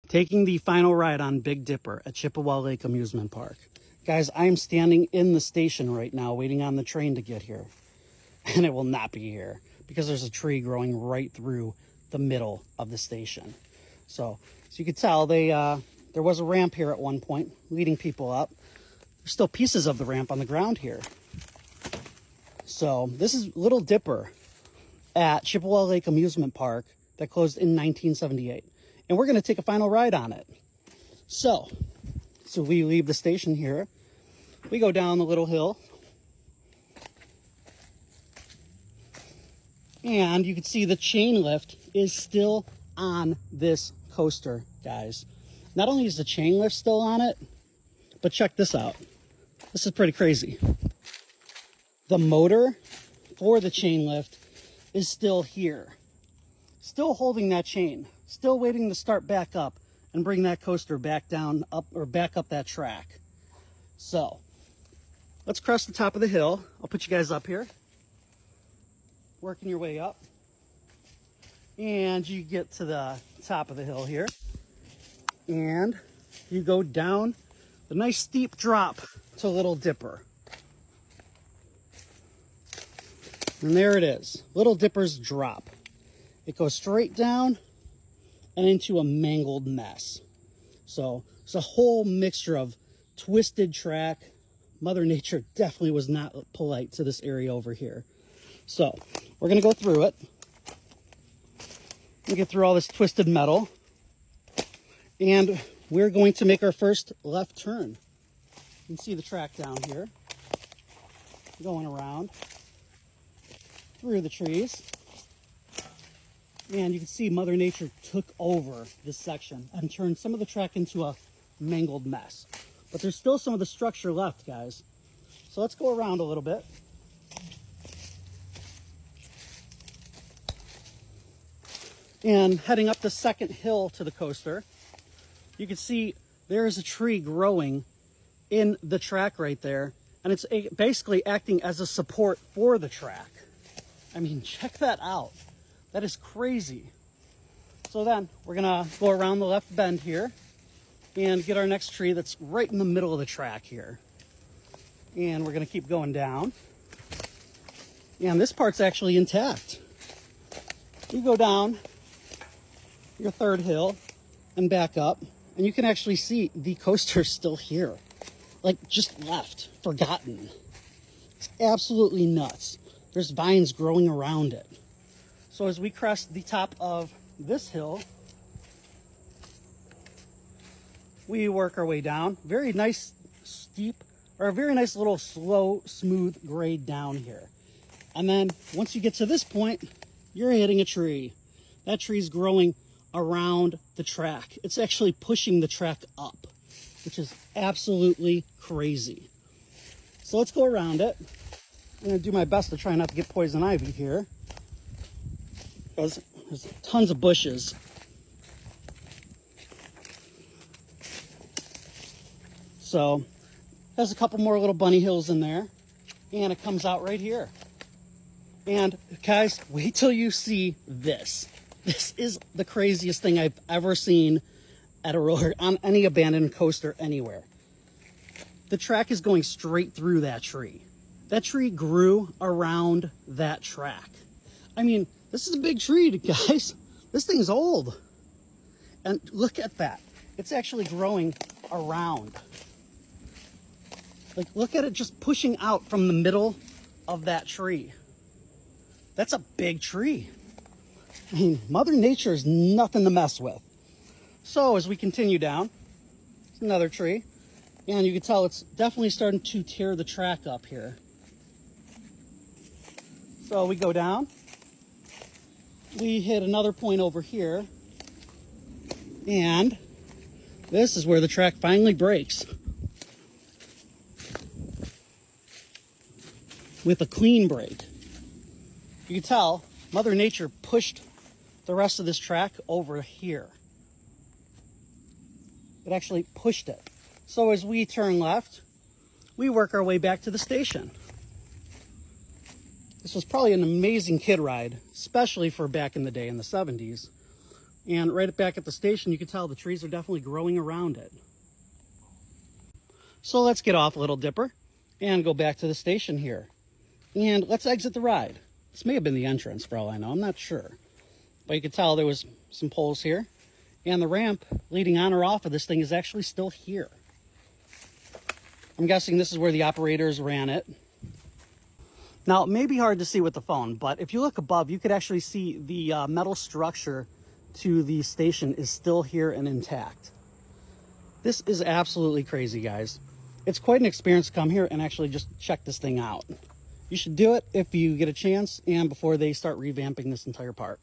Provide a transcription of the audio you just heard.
Taking the final ride on Big Dipper at Chippewa Lake Amusement Park. Guys, I am standing in the station right now waiting on the train to get here. And it will not be here because there's a tree growing right through the middle of the station. So you can tell there was a ramp here at one point leading people up. There's still pieces of the ramp on the ground here. So this is Little Dipper at Chippewa Lake Amusement Park that closed in 1978. And we're going to take a final ride on it. So we leave the station here. We go down the little hill. And you can see the chain lift is still on this coaster, guys. Not only is the chain lift still on it, but check this out. This is pretty crazy. The motor for the chain lift is still here. Still holding that chain. Still waiting to start back up and bring that coaster back down up or back up that track. So let's cross the top of the hill. I'll put you guys up here. Working your way up. And you get to the top of the hill here. And you go down the nice steep drop to Little Dipper. And there it is. Little Dipper's drop. It goes straight down and into a mangled mess. So it's a whole mixture of twisted track. Mother Nature definitely was not polite to this area over here. So we're gonna go through it. We'll get through all this twisted metal. And we're going to make our first left turn. You can see the track down here. Going around through the trees. And you can see Mother Nature took over this section and turned some of the track into a mangled mess. But there's still some of the structure left, guys. So let's go around a little bit. And heading up the second hill to the coaster, you can see there is a tree growing in the track right there. And it's basically acting as a support for the track. I mean, check that out. That is crazy. So then we're gonna go around the left bend here and get our next tree that's right in the middle of the track here. And we're gonna keep going down. And this part's actually intact. You go down your third hill and back up, and you can actually see the coaster's still here. Like, just left, forgotten. It's absolutely nuts. There's vines growing around it. So as we crest the top of this hill, we work our way down. Very nice steep, or a very nice little slow, smooth grade down here. And then once you get to this point, you're hitting a tree. That tree's growing around the track. It's actually pushing the track up, which is absolutely crazy. So let's go around it. I'm gonna do my best to try not to get poison ivy here. There's tons of bushes. So there's a couple more little bunny hills in there, and it comes out right here. And guys, wait till you see this. This is the craziest thing I've ever seen at a roller, on any abandoned coaster anywhere. The track is going straight through that tree. That tree grew around that track. I mean, this is a big tree, guys. This thing's old. And look at that. It's actually growing around. Like, look at it just pushing out from the middle of that tree. That's a big tree. I mean, Mother Nature is nothing to mess with. So as we continue down, it's another tree. And you can tell it's definitely starting to tear the track up here. So we go down. We hit another point over here, and this is where the track finally breaks with a clean break. You can tell Mother Nature pushed the rest of this track over here. It actually pushed it. So as we turn left, we work our way back to the station. This was probably an amazing kid ride, especially for back in the day in the 70s. And right back at the station, you can tell the trees are definitely growing around it. So let's get off Little Dipper and go back to the station here. And let's exit the ride. This may have been the entrance for all I know, I'm not sure. But you can tell there was some poles here. And the ramp leading on or off of this thing is actually still here. I'm guessing this is where the operators ran it. Now, it may be hard to see with the phone, but if you look above, you could actually see the metal structure to the station is still here and intact. This is absolutely crazy, guys. It's quite an experience to come here and actually just check this thing out. You should do it if you get a chance and before they start revamping this entire park.